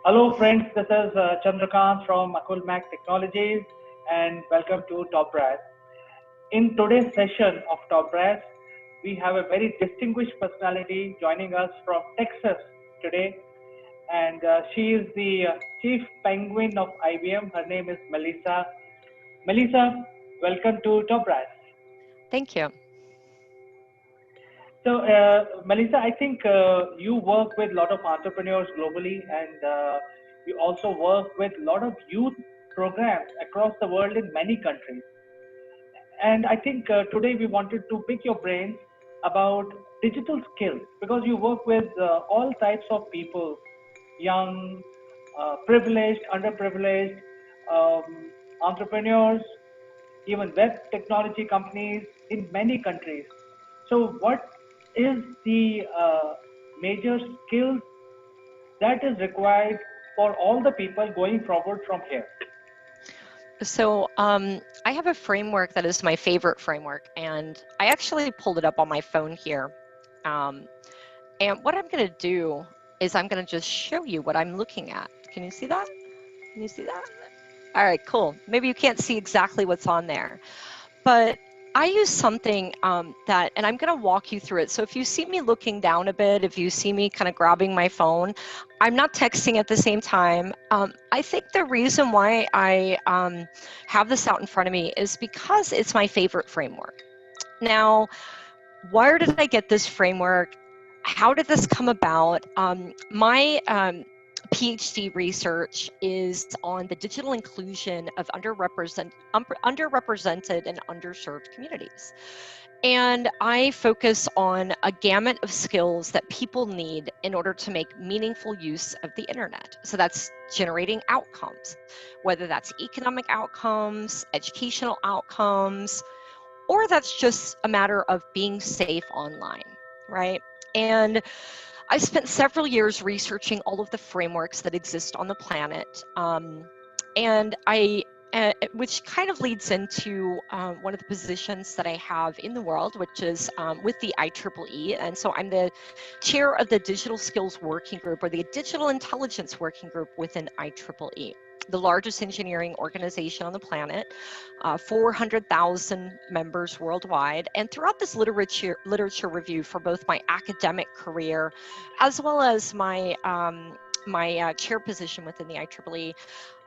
Hello, friends. This is Chandrakant from Akul Mac Technologies, and welcome to TopBrass. In today's session of TopBrass, we have a very distinguished personality joining us from Texas today, and she is the chief penguin of IBM. Her name is Melissa. Melissa, welcome to TopBrass. Thank you. So, Melissa, I think you work with a lot of entrepreneurs globally, and you also work with a lot of youth programs across the world in many countries. And I think today we wanted to pick your brains about digital skills because you work with all types of people, young, privileged, underprivileged, entrepreneurs, even web technology companies in many countries. So, what is the major skills that is required for all the people going forward from here? I have a framework that is my favorite framework, and I actually pulled it up on my phone here. Um, and what I'm going to do is I'm going to just show you what I'm looking at. Can you see that? Can you see that? All right, cool. Maybe you can't see exactly what's on there, but I use something and I'm going to walk you through it. So if you see me looking down a bit, if you see me kind of grabbing my phone, I'm not texting at the same time. I think the reason why I have this out in front of me is because it's my favorite framework. Now, where did I get this framework? How did this come about? My PhD research is on the digital inclusion of underrepresented and underserved communities. And I focus on a gamut of skills that people need in order to make meaningful use of the internet. So that's generating outcomes, whether that's economic outcomes, educational outcomes, or that's just a matter of being safe online, right? And I spent several years researching all of the frameworks that exist on the planet, which kind of leads into one of the positions that I have in the world, which is with the IEEE. And so I'm the chair of the Digital Skills Working Group, or the Digital Intelligence Working Group within IEEE, the largest engineering organization on the planet, 400,000 members worldwide. And throughout this literature review for both my academic career as well as my chair position within the IEEE,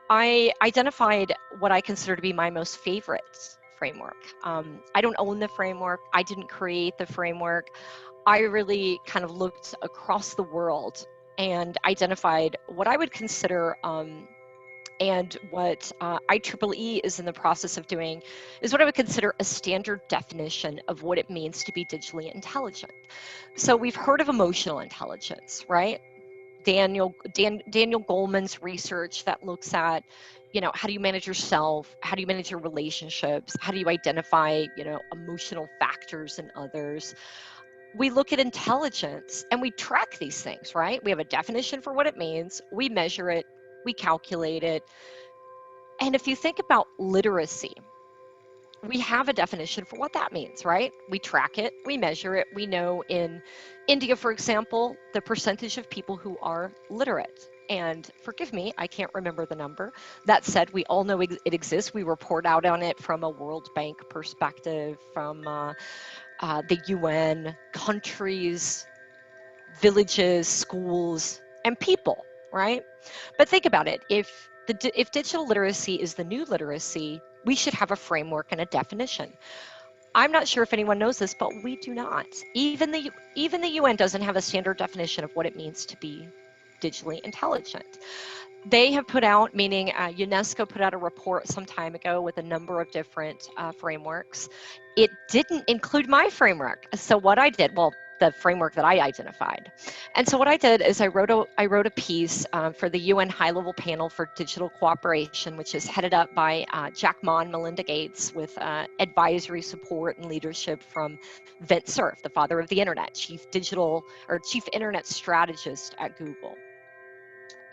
I identified what I consider to be my most favorite framework. I don't own the framework. I didn't create the framework. I really kind of looked across the world and identified what I would consider and what IEEE is in the process of doing is what I would consider a standard definition of what it means to be digitally intelligent. So we've heard of emotional intelligence, right? Daniel Goleman's research that looks at, how do you manage yourself? How do you manage your relationships? How do you identify, emotional factors in others? We look at intelligence and we track these things, right? We have a definition for what it means. We measure it. We calculate it. And if you think about literacy, we have a definition for what that means, right? We track it, we measure it. We know in India, for example, the percentage of people who are literate. And forgive me, I can't remember the number. That said, we all know it exists. We report out on it from a World Bank perspective, from the UN, countries, villages, schools, and people, right? But think about it. If digital literacy is the new literacy, we should have a framework and a definition. I'm not sure if anyone knows this, but we do not. Even the UN doesn't have a standard definition of what it means to be digitally intelligent. They have put out, meaning UNESCO put out a report some time ago with a number of different frameworks. It didn't include my framework. So what I did, well, the framework that I identified. And so what I did is I wrote a piece for the UN High-Level Panel for Digital Cooperation, which is headed up by Jack Ma and Melinda Gates, with advisory support and leadership from Vint Cerf, the father of the internet, chief internet strategist at Google.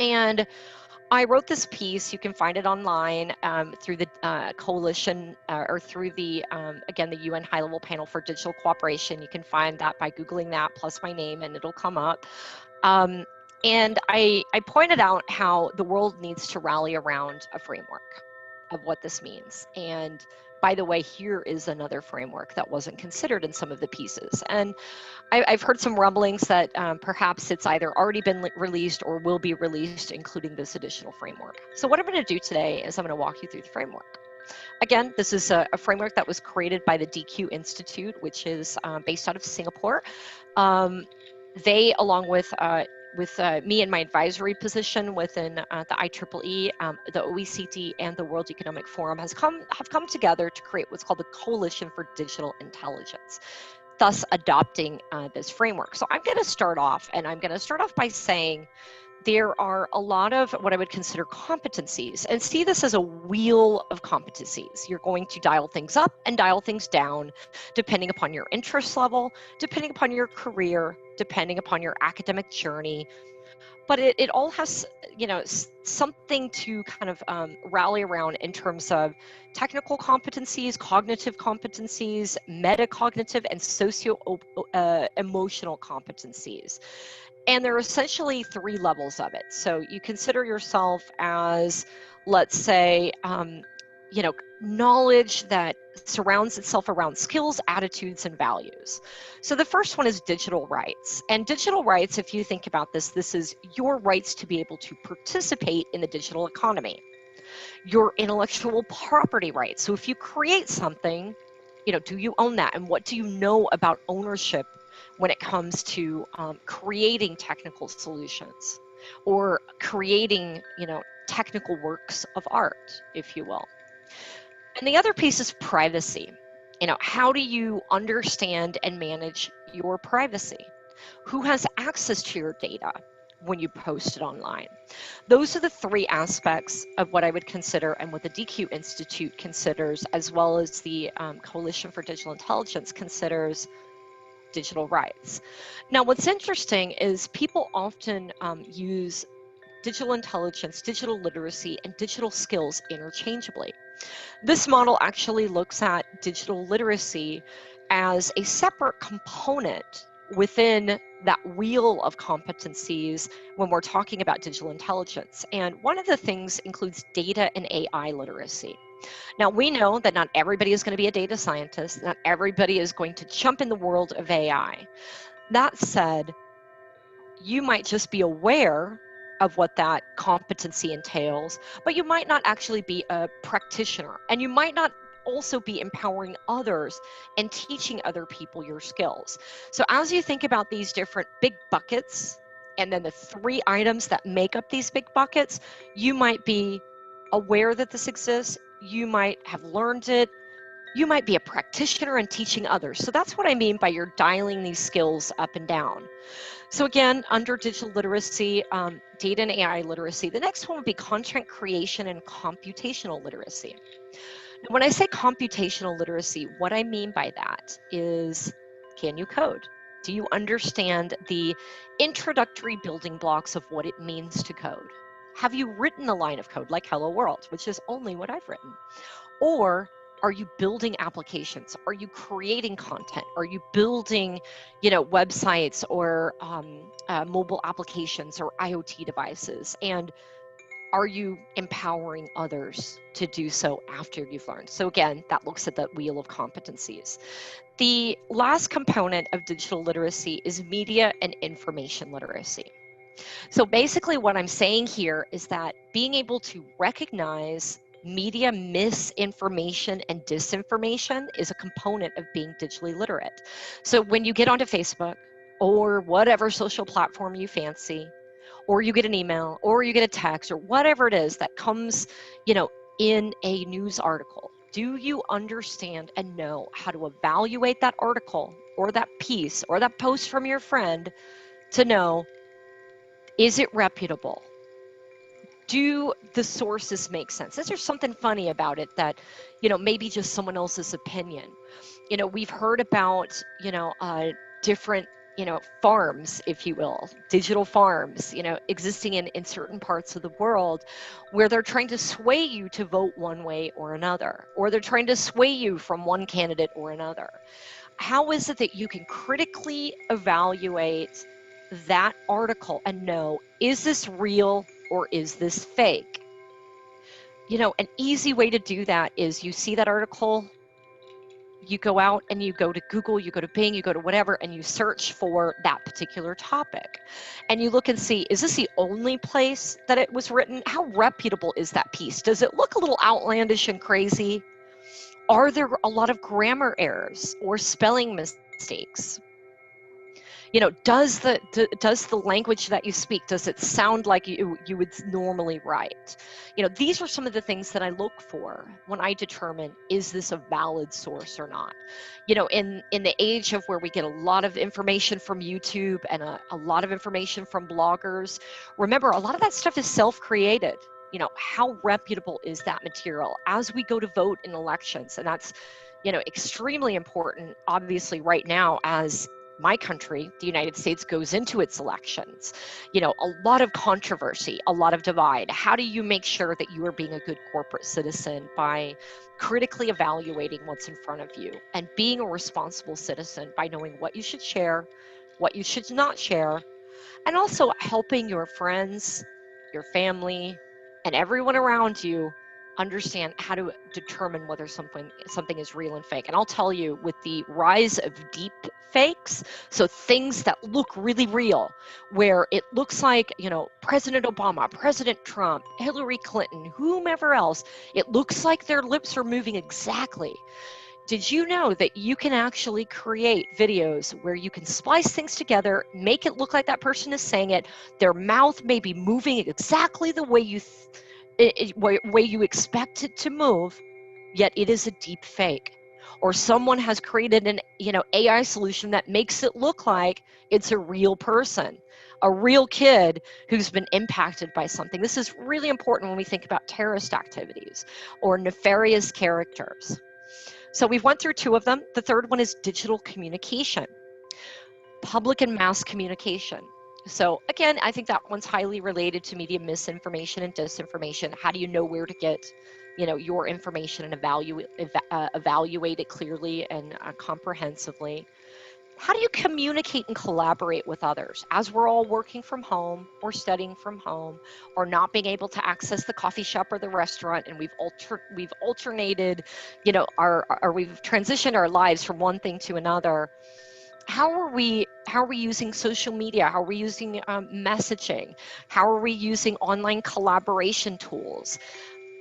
And I wrote this piece. You can find it online through the coalition or through the, again, the UN High-Level Panel for Digital Cooperation. You can find that by Googling that plus my name and it'll come up. And I pointed out how the world needs to rally around a framework of what this means. And by the way, here is another framework that wasn't considered in some of the pieces. And I've heard some rumblings that perhaps it's either already been released or will be released, including this additional framework. So what I'm going to do today is I'm going to walk you through the framework. Again, this is a framework that was created by the DQ Institute, which is based out of Singapore. They, along with me and my advisory position within the IEEE, the OECD, and the World Economic Forum, have come together to create what's called the Coalition for Digital Intelligence, thus adopting this framework. So I'm going to start off, by saying there are a lot of what I would consider competencies, and see this as a wheel of competencies. You're going to dial things up and dial things down, depending upon your interest level, depending upon your career, depending upon your academic journey. But it all has, something to kind of rally around in terms of technical competencies, cognitive competencies, metacognitive, and socio-emotional competencies. And there are essentially 3 levels of it. So you consider yourself as, let's say, knowledge that surrounds itself around skills, attitudes, and values. So the first one is digital rights. And digital rights, if you think about this is your rights to be able to participate in the digital economy. Your intellectual property rights. So if you create something, do you own that? And what do you know about ownership when it comes to creating technical solutions or creating, technical works of art, if you will? And the other piece is privacy. How do you understand and manage your privacy? Who has access to your data when you post it online? Those are the 3 aspects of what I would consider, and what the DQ Institute considers, as well as the Coalition for Digital Intelligence considers, digital rights. Now, what's interesting is people often use digital intelligence, digital literacy, and digital skills interchangeably. This model actually looks at digital literacy as a separate component within that wheel of competencies when we're talking about digital intelligence. And one of the things includes data and AI literacy. Now, we know that not everybody is going to be a data scientist. Not everybody is going to jump in the world of AI. That said, you might just be aware of what that competency entails, but you might not actually be a practitioner, and you might not also be empowering others and teaching other people your skills. So as you think about these different big buckets, and then the 3 items that make up these big buckets, you might be aware that this exists, you might have learned it, you might be a practitioner and teaching others. So that's what I mean by you're dialing these skills up and down. So again, under digital literacy, data and AI literacy, the next one would be content creation and computational literacy. Now, when I say computational literacy, what I mean by that is, can you code? Do you understand the introductory building blocks of what it means to code? Have you written a line of code like Hello World, which is only what I've written? Or are you building applications? Are you creating content? Are you building, websites or mobile applications or IoT devices? And are you empowering others to do so after you've learned? So again, that looks at that wheel of competencies. The last component of digital literacy is media and information literacy. So basically what I'm saying here is that being able to recognize media misinformation and disinformation is a component of being digitally literate. So when you get onto Facebook or whatever social platform you fancy, or you get an email, or you get a text, or whatever it is that comes, in a news article, do you understand and know how to evaluate that article or that piece or that post from your friend to know, is it reputable? Do the sources make sense? Is there something funny about it that, maybe just someone else's opinion? We've heard about, different, farms, if you will, digital farms, existing in certain parts of the world where they're trying to sway you to vote one way or another, or they're trying to sway you from one candidate or another. How is it that you can critically evaluate that article and know, is this real or is this fake? An easy way to do that is you see that article, you go out and you go to Google, you go to Bing, you go to whatever, and you search for that particular topic. And you look and see, is this the only place that it was written? How reputable is that piece? Does it look a little outlandish and crazy? Are there a lot of grammar errors or spelling mistakes? Does the language that you speak, does it sound like you would normally write? These are some of the things that I look for when I determine, is this a valid source or not? In the age of where we get a lot of information from YouTube and a lot of information from bloggers, remember, a lot of that stuff is self-created. How reputable is that material as we go to vote in elections? And that's extremely important, obviously, right now, as my country, the United States, goes into its elections. A lot of controversy, a lot of divide. How do you make sure that you are being a good corporate citizen? By critically evaluating what's in front of you and being a responsible citizen by knowing what you should share, what you should not share, and also helping your friends, your family, and everyone around you understand how to determine whether something is real and fake. And I'll tell you, with the rise of deep fakes, so things that look really real, where it looks like, President Obama, President Trump, Hillary Clinton, whomever else, it looks like their lips are moving exactly. Did you know that you can actually create videos where you can splice things together, make it look like that person is saying it, their mouth may be moving exactly the way you expect it to move, yet it is a deep fake? Or someone has created an AI solution that makes it look like it's a real person, a real kid who's been impacted by something. This is really important when we think about terrorist activities or nefarious characters. So we've went through two of them. The third one is digital communication, public and mass communication. So again, I think that one's highly related to media misinformation and disinformation. How do you know where to get, your information and evaluate it clearly and comprehensively? How do you communicate and collaborate with others as we're all working from home or studying from home or not being able to access the coffee shop or the restaurant, and we've alternated, we've transitioned our lives from one thing to another? How are we using social media? How are we using messaging? How are we using online collaboration tools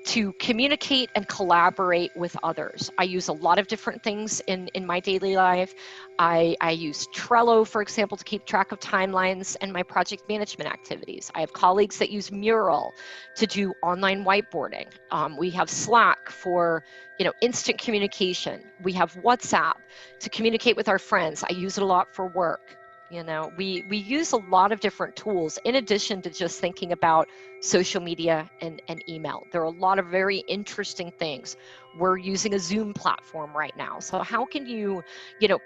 to communicate and collaborate with others? I use a lot of different things in my daily life. I use Trello, for example, to keep track of timelines and my project management activities. I have colleagues that use Mural to do online whiteboarding. We have Slack for instant communication. We have WhatsApp to communicate with our friends. I use it a lot for work. We use a lot of different tools in addition to just thinking about social media and email. There are a lot of very interesting things. We're using a Zoom platform right now. So how can you,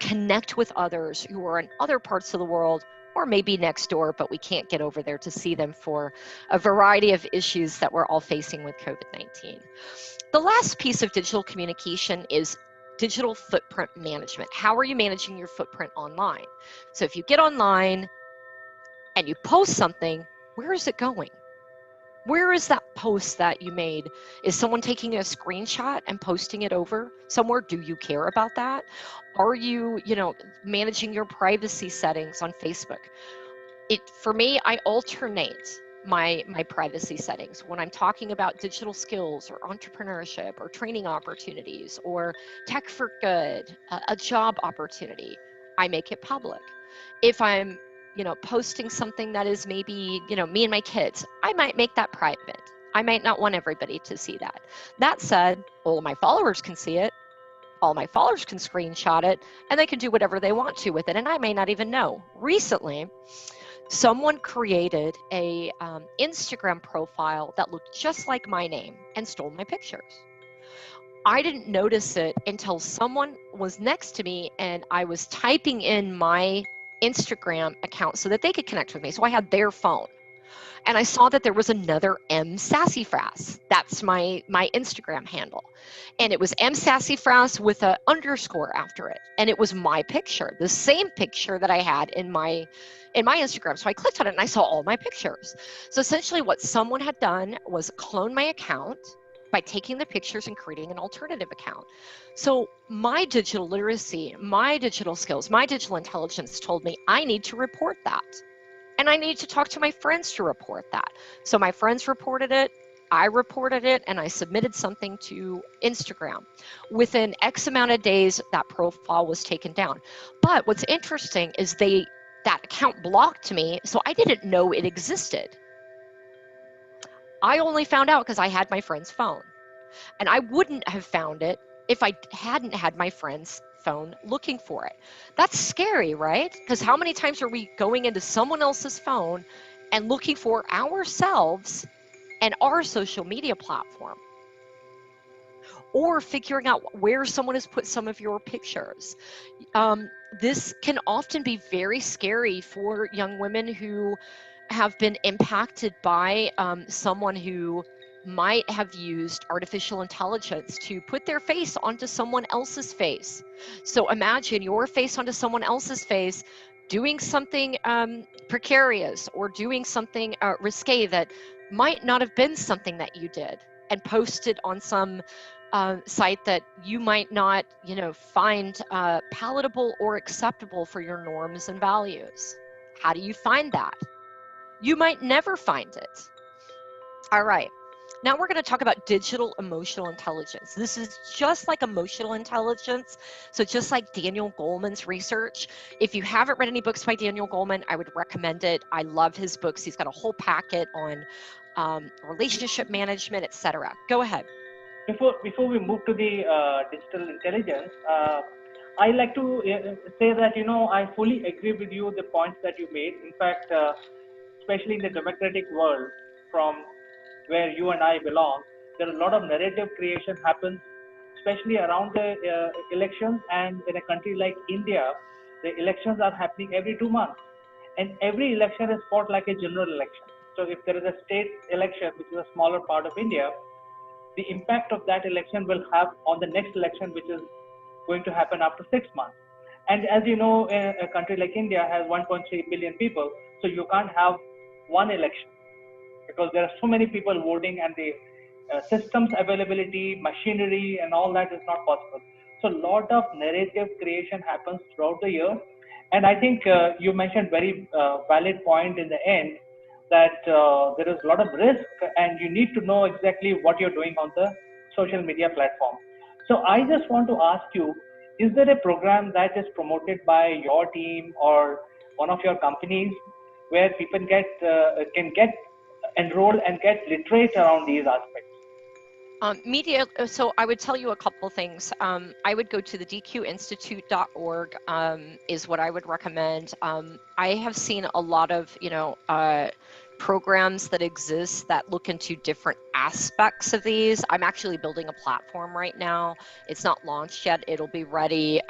connect with others who are in other parts of the world, or maybe next door, but we can't get over there to see them for a variety of issues that we're all facing with COVID-19. The last piece of digital communication is digital footprint management. How are you managing your footprint online? So if you get online and you post something, where is it going? Where is that post that you made? Is someone taking a screenshot and posting it over somewhere? Do you care about that? Are you, managing your privacy settings on Facebook? For me, I alternate my privacy settings when I'm talking about digital skills or entrepreneurship or training opportunities or tech for good, a job opportunity. I make it public. If I'm posting something that is maybe me and my kids, I might make that private. I might not want everybody to see that. That said, all of my followers can see it. All my followers can screenshot it, and they can do whatever they want to with it, and I may not even know. Recently, someone created a Instagram profile that looked just like my name and stole my pictures. I didn't notice it until someone was next to me and I was typing in my Instagram account so that they could connect with me. So I had their phone. and I saw that there was another M Sassafras. That's my Instagram handle, and it was M Sassafras with a underscore after it, and it was my picture, the same picture that I had in my Instagram. So I clicked on it and I saw all my pictures. So essentially, what someone had done was clone my account by taking the pictures and creating an alternative account. So my digital literacy, my digital skills, my digital intelligence told me I need to report that. And I need to talk to my friends to report that. So my friends reported it, I reported it, and I submitted something to Instagram. Within X amount of days, that profile was taken down. But what's interesting is that account blocked me, so I didn't know it existed. I only found out because I had my friend's phone. And I wouldn't have found it if I hadn't had my friend's phone looking for it. That's scary, right? Because how many times are we going into someone else's phone and looking for ourselves and our social media platform? Or figuring out where someone has put some of your pictures. This can often be very scary for young women who have been impacted by someone who might have used artificial intelligence to put their face onto someone else's face. So imagine your face onto someone else's face doing something precarious or doing something risque that might not have been something that you did, and posted on some site that you might not, find palatable or acceptable for your norms and values. How do you find that? You might never find it. All right. Now we're going to talk about digital emotional intelligence. This is just like emotional intelligence. So just like Daniel Goleman's research, if you haven't read any books by Daniel Goleman, I would recommend it. I love his books. He's got a whole packet on relationship management, etc. Go ahead. Before we move to the digital intelligence, I like to say that I fully agree with you the points that you made. In fact, especially in the democratic world, from where you and I belong, there are a lot of narrative creation happens, especially around the elections. And in a country like India, the elections are happening every 2 months, and every election is fought like a general election. So if there is a state election, which is a smaller part of India, the impact of that election will have on the next election, which is going to happen after 6 months. And as you know, a country like India has 1.3 billion people, so you can't have one election because there are so many people voting, and the systems availability, machinery, and all that is not possible. So a lot of narrative creation happens throughout the year, and I think you mentioned very valid point in the end that there is a lot of risk, and you need to know exactly what you're doing on the social media platform. So I just want to ask you, is there a program that is promoted by your team or one of your companies where people can get enrolled and get literate around these aspects? Media, so I would tell you a couple things. I would go to the dqinstitute.org is what I would recommend. I have seen a lot of, programs that exist that look into different aspects of these. I'm actually building a platform right now. It's not launched yet. It'll be ready.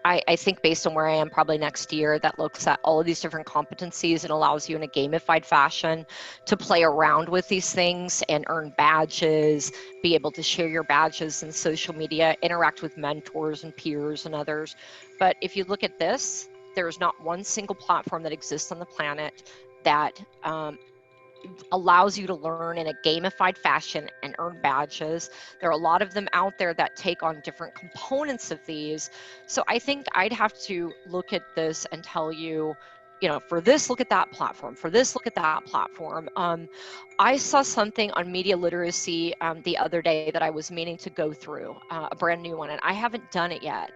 I think based on where I am, probably next year, that looks at all of these different competencies and allows you in a gamified fashion to play around with these things and earn badges, be able to share your badges in social media, interact with mentors and peers and others. But if you look at this, there's not one single platform that exists on the planet that allows you to learn in a gamified fashion and earn badges. There are a lot of them out there that take on different components of these. So I think I'd have to look at this and tell you, for this, look at that platform. For this, look at that platform. I saw something on media literacy the other day that I was meaning to go through, a brand new one, and I haven't done it yet.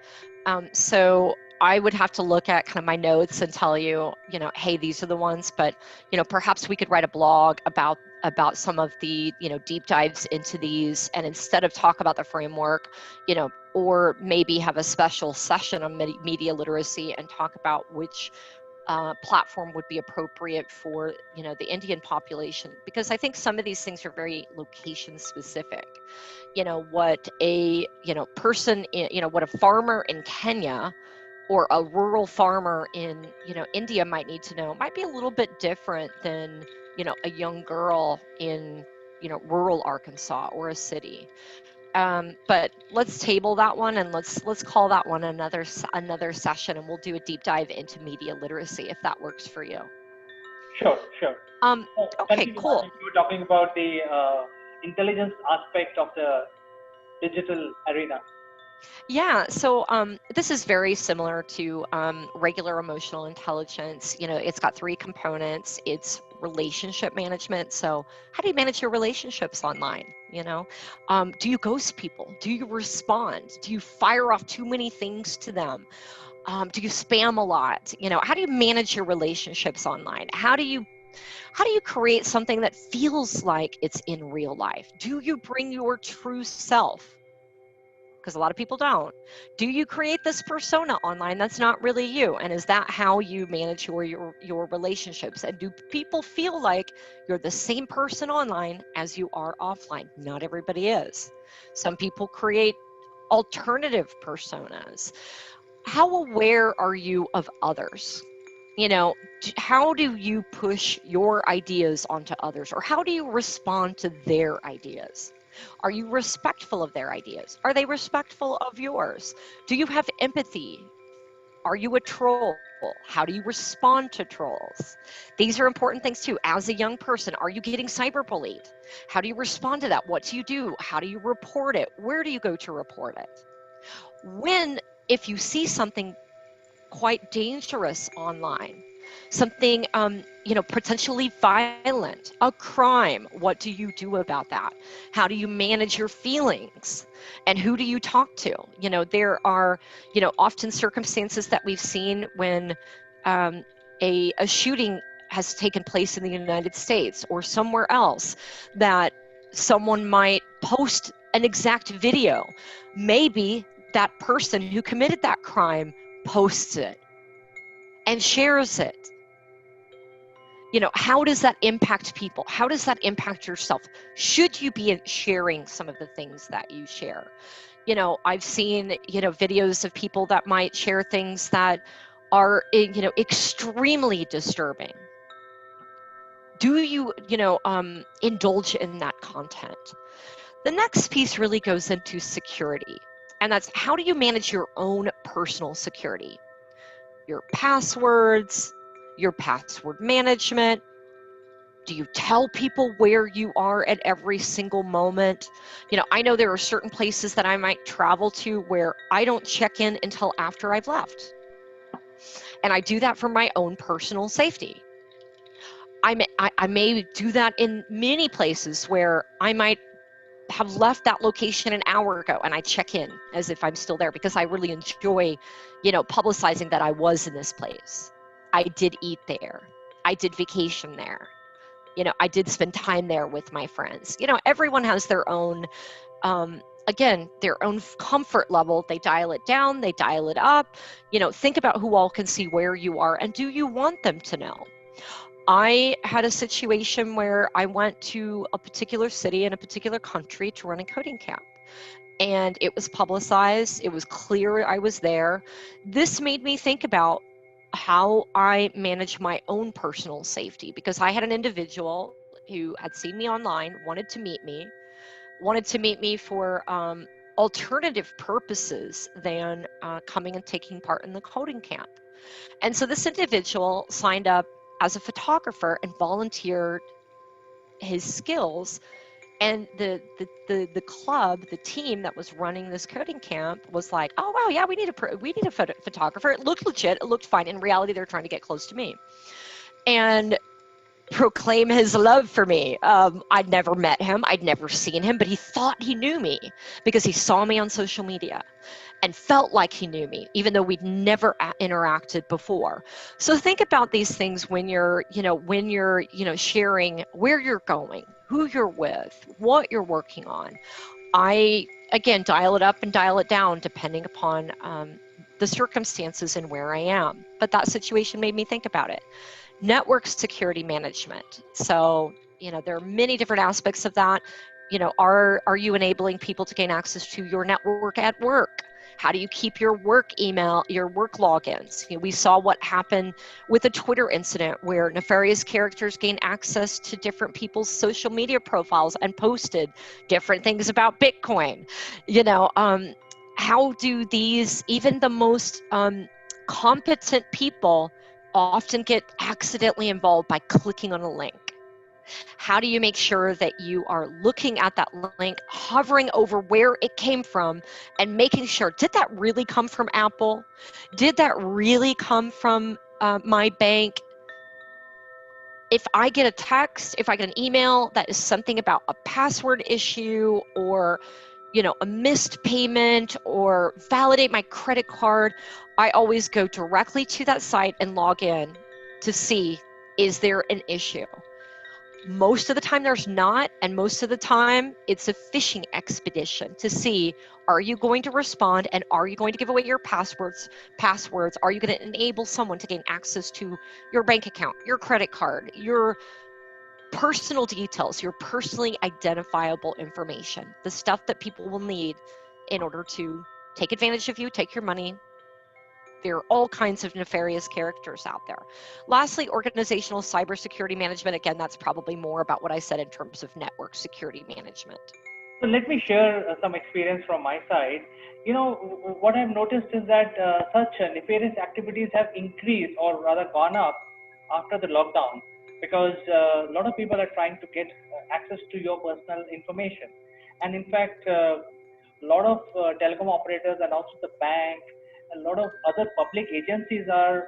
So I would have to look at kind of my notes and tell you, hey, these are the ones, but, perhaps we could write a blog about some of the, deep dives into these, and instead of talk about the framework, or maybe have a special session on media literacy and talk about which platform would be appropriate for, the Indian population, because I think some of these things are very location specific. What a, person, what a farmer in Kenya or a rural farmer in, India might need to know might be a little bit different than a young girl in, rural Arkansas or a city. But let's table that one, and let's call that one another session, and we'll do a deep dive into media literacy if that works for you. Sure, sure. Um, okay, Continue on. cool. You were talking about the intelligence aspect of the digital arena. Yeah, so this is very similar to regular emotional intelligence. It's got three components. It's relationship management. So, how do you manage your relationships online? Do you ghost people? Do you respond? Do you fire off too many things to them? Do you spam a lot? How do you manage your relationships online? How do you create something that feels like it's in real life? Do you bring your true self? Because a lot of people don't. Do you create this persona online that's not really you? And is that how you manage your relationships? And do people feel like you're the same person online as you are offline? Not everybody is. Some people create alternative personas. How aware are you of others? How do you push your ideas onto others, or how do you respond to their ideas? Are you respectful of their ideas? Are they respectful of yours? Do you have empathy? Are you a troll? How do you respond to trolls? These are important things too. As a young person, are you getting cyberbullied? How do you respond to that? What do you do? How do you report it? Where do you go to report it? If you see something quite dangerous online, something potentially violent, a crime, what do you do about that? How do you manage your feelings, and who do you talk to? There are often circumstances that we've seen when um, a shooting has taken place in the United States or somewhere else, that someone might post an exact video. Maybe that person who committed that crime posts it and shares it. How does that impact people? How does that impact yourself? Should you be sharing some of the things that you share? I've seen, videos of people that might share things that are, extremely disturbing. Do you, indulge in that content? The next piece really goes into security. And that's, how do you manage your own personal security? Your passwords, your password management. Do you tell people where you are at every single moment? I know there are certain places that I might travel to where I don't check in until after I've left. And I do that for my own personal safety. I may do that in many places where I might have left that location an hour ago and I check in as if I'm still there, because I really enjoy, publicizing that I was in this place. I did eat there. I did vacation there. I did spend time there with my friends. Everyone has their own, again, their own comfort level. They dial it down, they dial it up. Think about who all can see where you are, and do you want them to know? I had a situation where I went to a particular city in a particular country to run a coding camp. And it was publicized. It was clear I was there. This made me think about how I manage my own personal safety, because I had an individual who had seen me online, wanted to meet me for alternative purposes than coming and taking part in the coding camp. And so this individual signed up as a photographer and volunteered his skills. And the club, the team that was running this coding camp was like, oh wow, yeah, we need a photographer. It looked legit, it looked fine. In reality, they're trying to get close to me and proclaim his love for me. I'd never met him, I'd never seen him, but he thought he knew me because he saw me on social media and felt like he knew me, even though we'd never interacted before. So think about these things when you're sharing where you're going, who you're with, what you're working on. I, again, dial it up and dial it down depending upon the circumstances and where I am. But that situation made me think about it. Network security management. So, there are many different aspects of that. Are you enabling people to gain access to your network at work? How do you keep your work email, your work logins? We saw what happened with a Twitter incident where nefarious characters gained access to different people's social media profiles and posted different things about Bitcoin. How do these, even the most competent people, often get accidentally involved by clicking on a link? How do you make sure that you are looking at that link, hovering over where it came from, and making sure, did that really come from Apple? Did that really come from my bank? If I get a text, if I get an email that is something about a password issue or a missed payment or validate my credit card, I always go directly to that site and log in to see, is there an issue? Most of the time there's not, and most of the time it's a phishing expedition to see, are you going to respond, and are you going to give away your passwords? Are you going to enable someone to gain access to your bank account, your credit card, your personal details, your personally identifiable information, the stuff that people will need in order to take advantage of you, take your money. There are all kinds of nefarious characters out there. Lastly, organizational cybersecurity management. Again, that's probably more about what I said in terms of network security management. So let me share some experience from my side. What I've noticed is that such nefarious activities have increased or rather gone up after the lockdown, because a lot of people are trying to get access to your personal information. And in fact, a lot of telecom operators and also the bank, a lot of other public agencies are,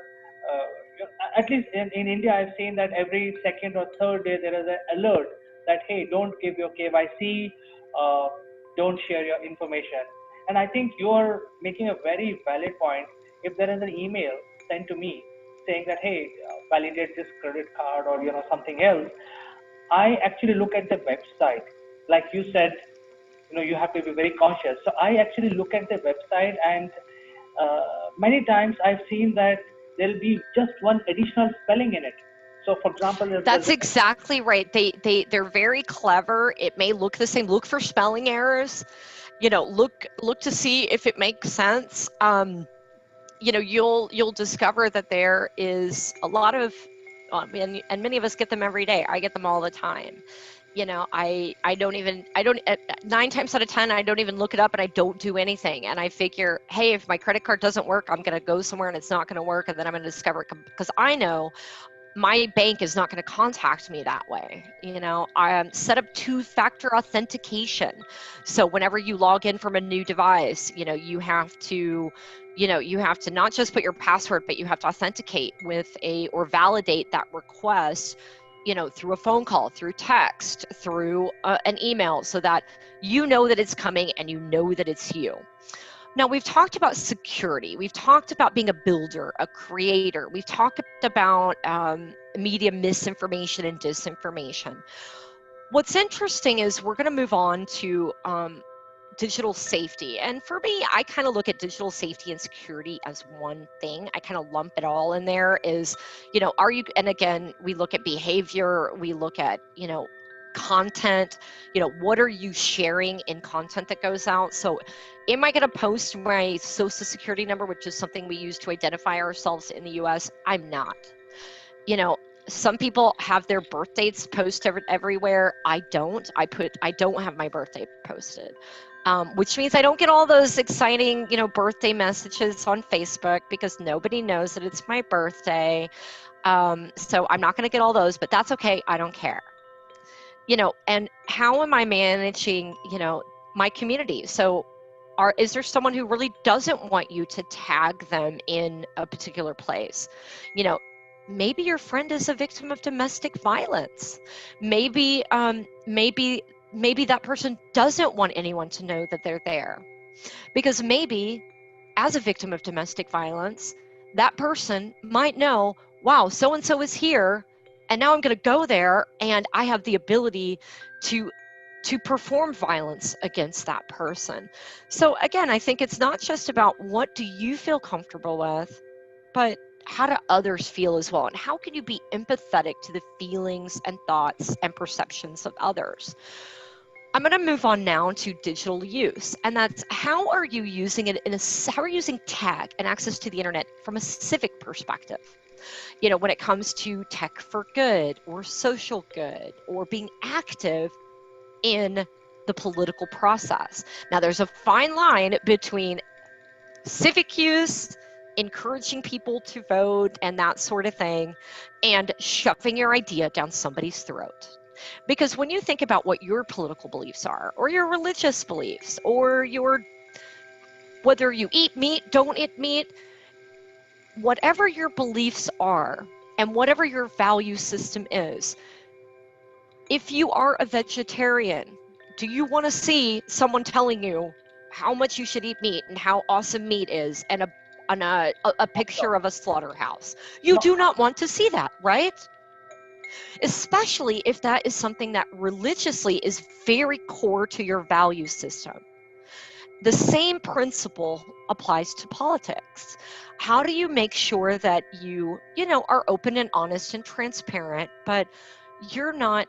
at least in India, I've seen that every second or third day there is an alert that, hey, don't give your KYC, uh, don't share your information. And I think you're making a very valid point. If there is an email sent to me saying that, hey, validate this credit card or something else, I actually look at the website. Like you said, you have to be very cautious. So I actually look at the website, and many times I've seen that there'll be just one additional spelling in it. So for example, That's exactly right. They're very clever. It may look the same. Look for spelling errors. Look to see if it makes sense. You'll discover that there is a lot of, and many of us get them every day. I get them all the time. I don't 9 times out of 10, I don't even look it up, and I don't do anything. And I figure, hey, if my credit card doesn't work, I'm going to go somewhere and it's not going to work. And then I'm going to discover it, because I know my bank is not going to contact me that way. I set up two-factor authentication. So whenever you log in from a new device, you have to not just put your password, but you have to authenticate or validate that request, through a phone call, through text, through an email, so that you know that it's coming and you know that it's you. Now, we've talked about security. We've talked about being a builder, a creator. We've talked about media misinformation and disinformation. What's interesting is we're going to move on to digital safety. And for me, I kind of look at digital safety and security as one thing. I kind of lump it all in there. And again, we look at behavior, we look at, content, what are you sharing in content that goes out? So am I going to post my social security number, which is something we use to identify ourselves in the US? I'm not. Some people have their birth dates posted everywhere. I don't. I don't have my birthday posted, which means I don't get all those exciting, birthday messages on Facebook, because nobody knows that it's my birthday. So I'm not going to get all those, but that's okay. I don't care. And how am I managing, my community? So is there someone who really doesn't want you to tag them in a particular place? Maybe your friend is a victim of domestic violence. Maybe that person doesn't want anyone to know that they're there, because maybe as a victim of domestic violence, that person might know, wow, so-and-so is here, and now I'm going to go there and I have the ability to perform violence against that person. So again, I think it's not just about what do you feel comfortable with, but how do others feel as well? And how can you be empathetic to the feelings and thoughts and perceptions of others? I'm going to move on now to digital use, and that's how are you using it how are you using tech and access to the internet from a civic perspective? You know, when it comes to tech for good or social good or being active in the political process. Now, there's a fine line between civic use, encouraging people to vote and that sort of thing, and shoving your idea down somebody's throat. Because when you think about what your political beliefs are, or your religious beliefs, or your whether you eat meat, don't eat meat, whatever your beliefs are, and whatever your value system is, if you are a vegetarian, do you want to see someone telling you how much you should eat meat and how awesome meat is and a picture No, of a slaughterhouse? You no, do not want to see that, right? Especially if that is something that religiously is very core to your value system. The same principle applies to politics. How do you make sure that you know, are open and honest and transparent, but you're not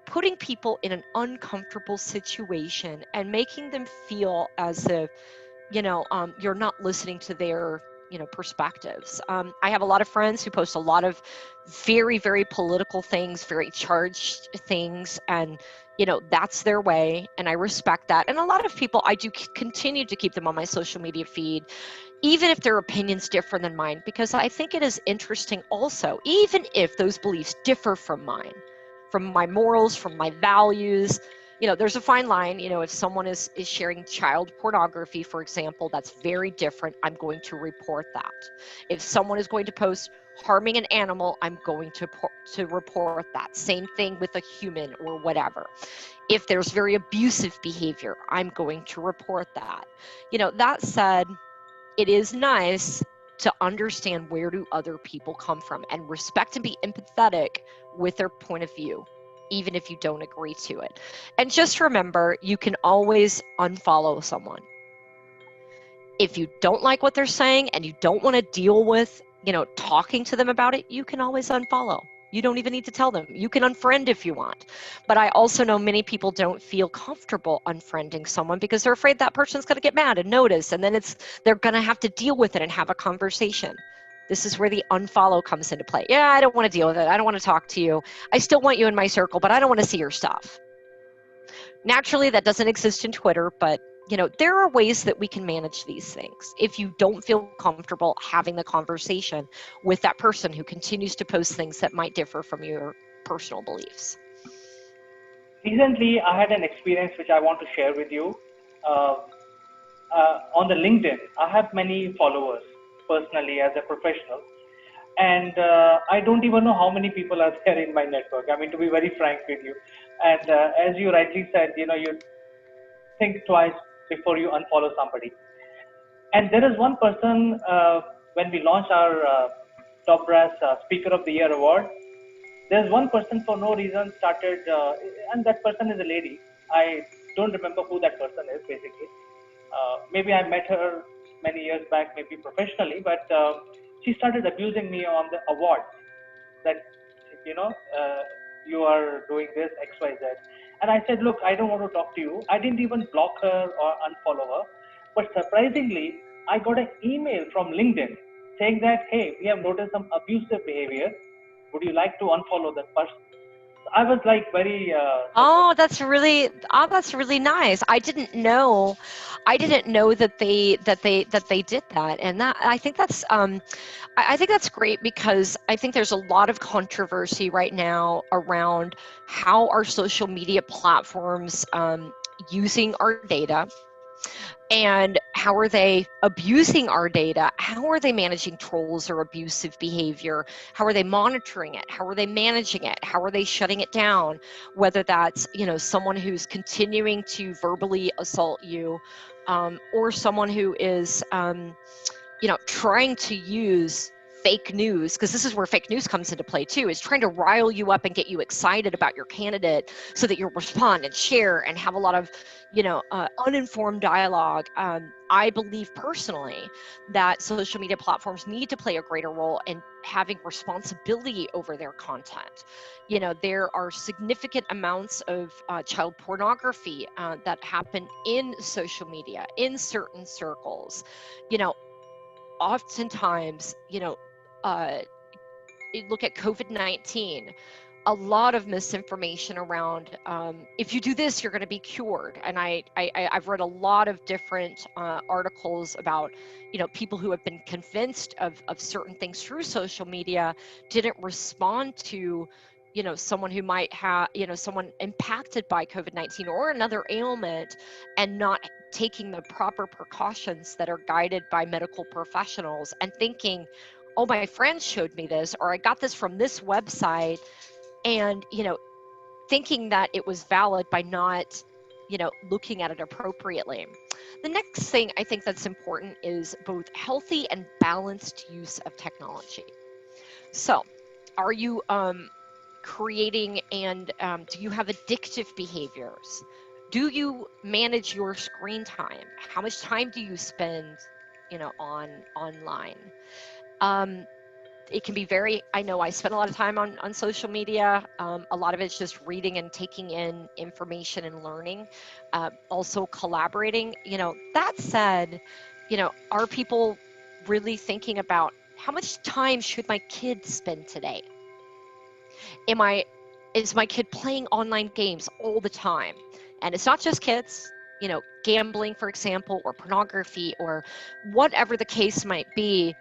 putting people in an uncomfortable situation and making them feel as if, you're not listening to their, perspectives. I have a lot of friends who post a lot of very, very political things, very charged things, and that's their way, and I respect that. And a lot of people, I do continue to keep them on my social media feed, even if their opinions differ than mine, because I think it is interesting also, even if those beliefs differ from mine, from my morals, from my values. There's a fine line. If someone is sharing child pornography, for example, that's very different. I'm going to report that. If someone is going to post harming an animal, I'm going to report that. Same thing with a human or whatever. If there's very abusive behavior, I'm going to report that. That said, it is nice to understand where do other people come from and respect and be empathetic with their point of view, even if you don't agree to it. And just remember, you can always unfollow someone. If you don't like what they're saying and you don't want to deal with, talking to them about it, you can always unfollow. You don't even need to tell them. You can unfriend if you want. But I also know many people don't feel comfortable unfriending someone because they're afraid that person's going to get mad and notice, and then they're going to have to deal with it and have a conversation. This is where the unfollow comes into play. Yeah, I don't want to deal with it. I don't want to talk to you. I still want you in my circle, but I don't want to see your stuff. Naturally, that doesn't exist in Twitter, but there are ways that we can manage these things. If you don't feel comfortable having the conversation with that person who continues to post things that might differ from your personal beliefs. recently I had an experience which I want to share with you. Uh, on the LinkedIn, I have many followers personally as a professional, and I don't even know how many people are there in my network. I mean, to be very frank with you, and as you rightly said, you think twice before you unfollow somebody. And there is one person when we launched our TopBrass Speaker of the Year award. There's one person for no reason started, and that person is a lady. I don't remember who that person is basically. Maybe I met her many years back, maybe professionally, but she started abusing me on the awards that, you know, uh, you are doing this XYZ. And I said, look, I don't want to talk to you. I didn't even block her or unfollow her. But surprisingly, I got an email from LinkedIn saying that, hey, we have noticed some abusive behavior. Would you like to unfollow that person? I was like very surprised. That's really nice. I didn't know that they did that, and that I think that's great because I think there's a lot of controversy right now around how our social media platforms using our data, and how are they abusing our data? How are they managing trolls or abusive behavior? How are they monitoring it? How are they managing it? How are they shutting it down? Whether that's, someone who's continuing to verbally assault you, or someone who is, trying to use fake news, because this is where fake news comes into play too, is trying to rile you up and get you excited about your candidate so that you'll respond and share and have a lot of, uninformed dialogue. I believe personally that social media platforms need to play a greater role in having responsibility over their content. There are significant amounts of child pornography that happen in social media, in certain circles. Oftentimes, uh, you look at COVID-19, a lot of misinformation around, if you do this, you're going to be cured. And I've read a lot of different articles about, people who have been convinced of certain things through social media, didn't respond to, someone who might have, someone impacted by COVID-19 or another ailment, and not taking the proper precautions that are guided by medical professionals, and thinking, oh, my friend showed me this, or I got this from this website, and thinking that it was valid by not looking at it appropriately. The next thing I think that's important is both healthy and balanced use of technology. So are you creating, and do you have addictive behaviors? Do you manage your screen time? How much time do you spend online? um, it can be very, I know I spend a lot of time on social media. A lot of it's just reading and taking in information and learning, also collaborating. That said, are people really thinking about how much time should my kid spend today? am I is my kid playing online games all the time? And it's not just kids, gambling, for example, or pornography, or whatever the case might be.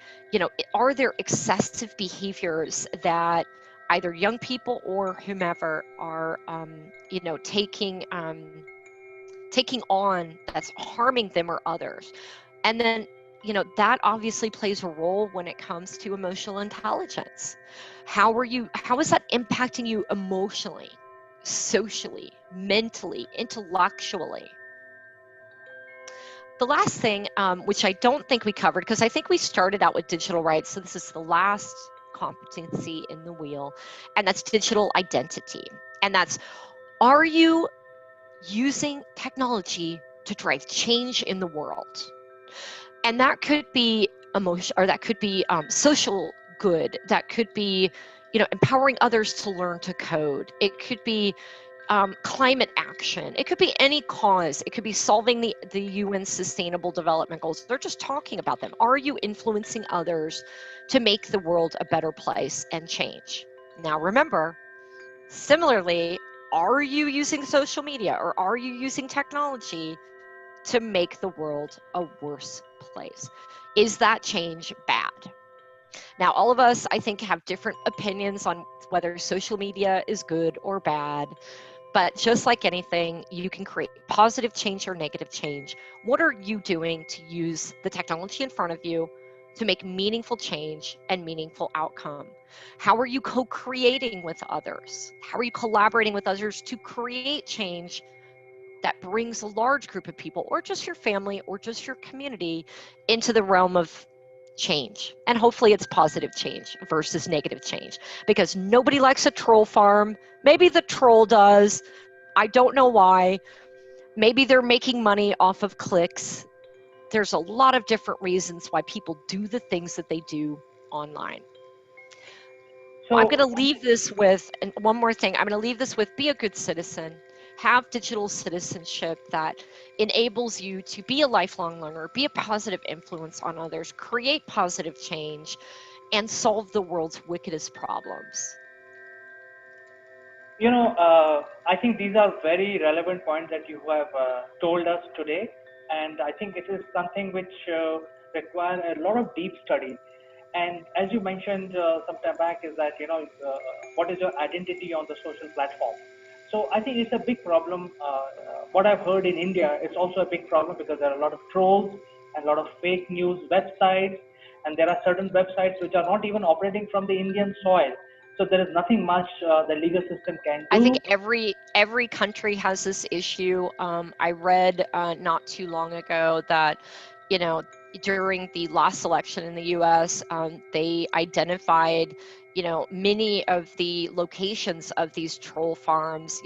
Are there excessive behaviors that either young people or whomever are taking on, that's harming them or others? And then, that obviously plays a role when it comes to emotional intelligence. How is that impacting you emotionally, socially, mentally, intellectually? The last thing, which I don't think we covered, because I think we started out with digital rights, so this is the last competency in the wheel, and that's digital identity. And that's, are you using technology to drive change in the world? And that could be emotion, or that could be social good, that could be empowering others to learn to code, it could be climate action, it could be any cause, it could be solving the UN Sustainable Development Goals. They're just talking about them. Are you influencing others to make the world a better place and change? Now remember, similarly, are you using social media, or are you using technology to make the world a worse place? Is that change bad? Now, all of us, I think, have different opinions on whether social media is good or bad. But just like anything, you can create positive change or negative change. What are you doing to use the technology in front of you to make meaningful change and meaningful outcome? How are you co-creating with others? How are you collaborating with others to create change that brings a large group of people, or just your family, or just your community, into the realm of change? And hopefully it's positive change versus negative change, because nobody likes a troll farm. Maybe the troll does. I don't know why. Maybe they're making money off of clicks. There's a lot of different reasons why people do the things that they do online. I'm going So, to leave this with, and one more thing, I'm going to leave this with: be a good citizen, have digital citizenship that enables you to be a lifelong learner, be a positive influence on others, create positive change, and solve the world's wickedest problems. I think these are very relevant points that you have told us today, and I think it is something which require a lot of deep study. And as you mentioned some time back, is that what is your identity on the social platform? So I think it's a big problem. What I've heard in India, it's also a big problem because there are a lot of trolls and a lot of fake news websites, and there are certain websites which are not even operating from the Indian soil. So there is nothing much the legal system can I think do. every country has this issue. I read not too long ago that, you know, during the last election in the U.S., they identified, many of the locations of these troll farms,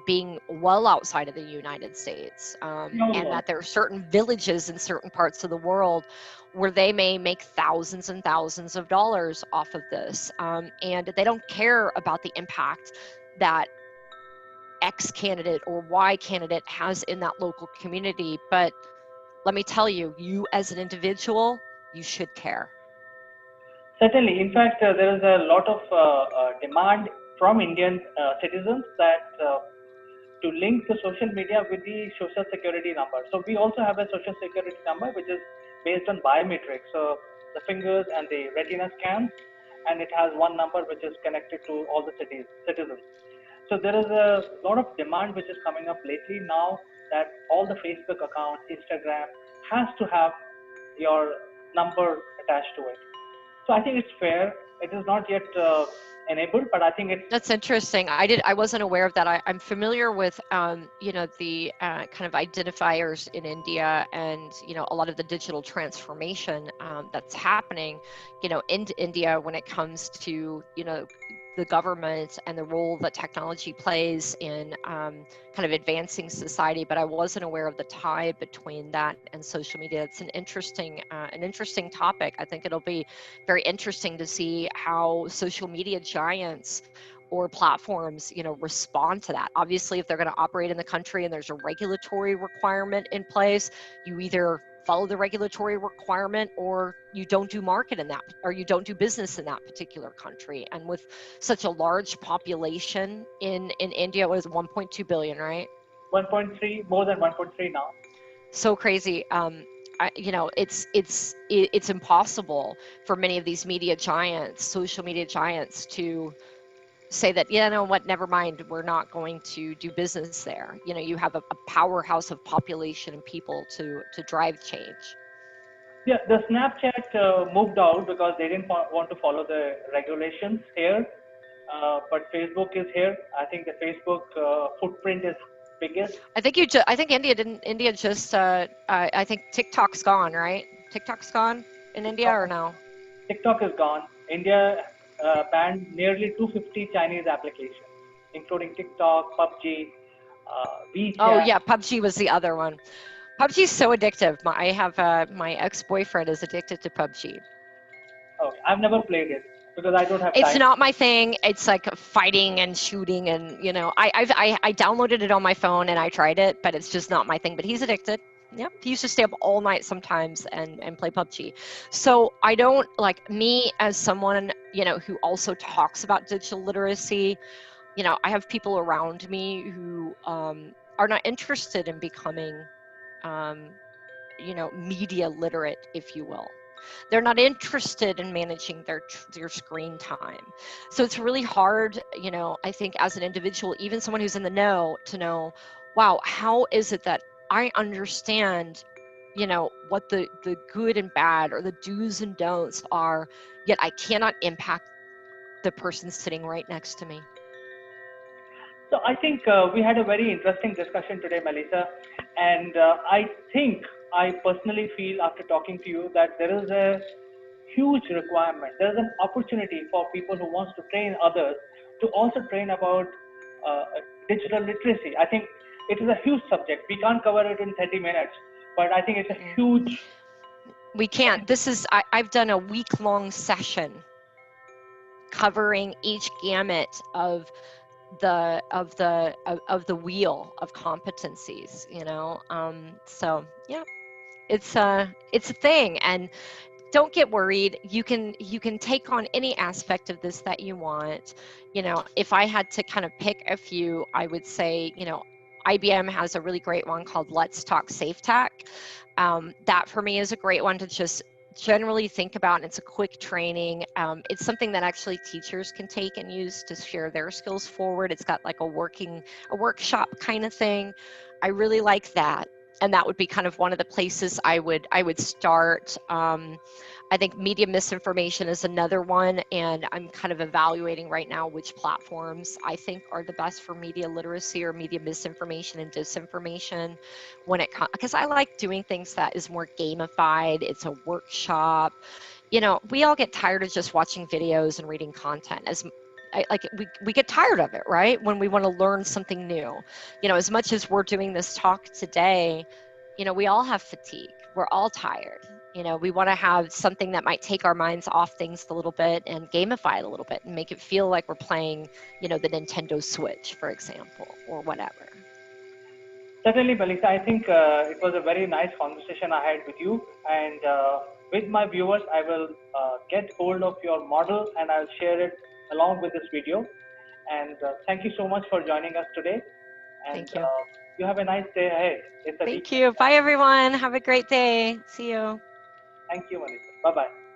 being well outside of the United States, and No. that there are certain villages in certain parts of the world where they may make thousands and thousands of dollars off of this, and they don't care about the impact that X candidate or Y candidate has in that local community. But let me tell you, you as an individual, you should care. Certainly. In fact, there is a lot of demand from Indian citizens that to link the social media with the social security number. So we also have a social security number which is based on biometrics. So the fingers and the retina scans, and it has one number which is connected to all the citizens. So there is a lot of demand which is coming up lately now that all the Facebook accounts, Instagram has to have your number attached to it. So I think it's fair. It is not yet enabled, but I think it's That's interesting. I wasn't aware of that. I'm familiar with, the kind of identifiers in India, and a lot of the digital transformation that's happening, in India when it comes to the government and the role that technology plays in kind of advancing society. But I wasn't aware of the tie between that and social media. It's an interesting topic. I think it'll be very interesting to see how social media giants or platforms, respond to that. Obviously, if they're going to operate in the country and there's a regulatory requirement in place, you either follow the regulatory requirement or you don't do market in that, or you don't do business in that particular country. And with such a large population in India, what is it, 1.2 billion, right? 1.3, more than 1.3 now. So crazy. It's impossible for many of these media giants, social media giants, to say that, what, never mind, we're not going to do business there. You have a powerhouse of population and people to drive change. Yeah, the Snapchat moved out because they didn't want to follow the regulations here. But Facebook is here. I think the Facebook footprint is biggest. I think India just I think TikTok's gone, right? TikTok's gone in India, or no? TikTok is gone. India banned nearly 250 Chinese applications, including TikTok, PUBG, Oh WeChat. yeah, PUBG was the other one. PUBG is so addictive. I have my ex-boyfriend is addicted to PUBG. Oh, I've never played it because I don't have It's time. not my thing. It's like fighting and shooting, and I downloaded it on my phone and I tried it, but it's just not my thing. But he's addicted. Yep, he used to stay up all night sometimes and play PUBG. So I don't, like, me as someone who also talks about digital literacy. I have people around me who are not interested in becoming um, media literate, if you will. They're not interested in managing their screen time. So it's really hard, I think, as an individual, even someone who's in the know, to know, wow, how is it that I understand what the good and bad, or the do's and don'ts are, yet I cannot impact the person sitting right next to me. So I think we had a very interesting discussion today, Melissa, and I think I personally feel after talking to you that there is a huge requirement. There is an opportunity for people who wants to train others to also train about uh, digital literacy. I think it is a huge subject. We can't cover it in 30 minutes, but I think it's a Mm. huge. We can't. I've done a week-long session covering each gamut of the wheel of competencies. So yeah, it's a thing. And don't get worried. You can take on any aspect of this that you want. If I had to kind of pick a few, I would say, IBM has a really great one called Let's Talk Safe Tech. That for me is a great one to just generally think about, and it's a quick training. It's something that actually teachers can take and use to share their skills forward. It's got like a workshop kind of thing. I really like that. and that would be kind of one of the places I would start. I think media misinformation is another one, and I'm kind of evaluating right now which platforms I think are the best for media literacy or media misinformation and disinformation when it comes, because I like doing things that is more gamified. It's a workshop. We all get tired of just watching videos and reading content. We get tired of it, right? When we want to learn something new. As much as we're doing this talk today, we all have fatigue. We're all tired. We want to have something that might take our minds off things a little bit and gamify it a little bit and make it feel like we're playing, the Nintendo Switch, for example, or whatever. Certainly, Melissa, I think it was a very nice conversation I had with you. And with my viewers, I will get hold of your model and I'll share it along with this video. And thank you so much for joining us today. And Thank you. you have a nice day ahead. It's a Thank you. Bye, everyone. Have a great day. See you. Thank you, Melissa. Bye bye.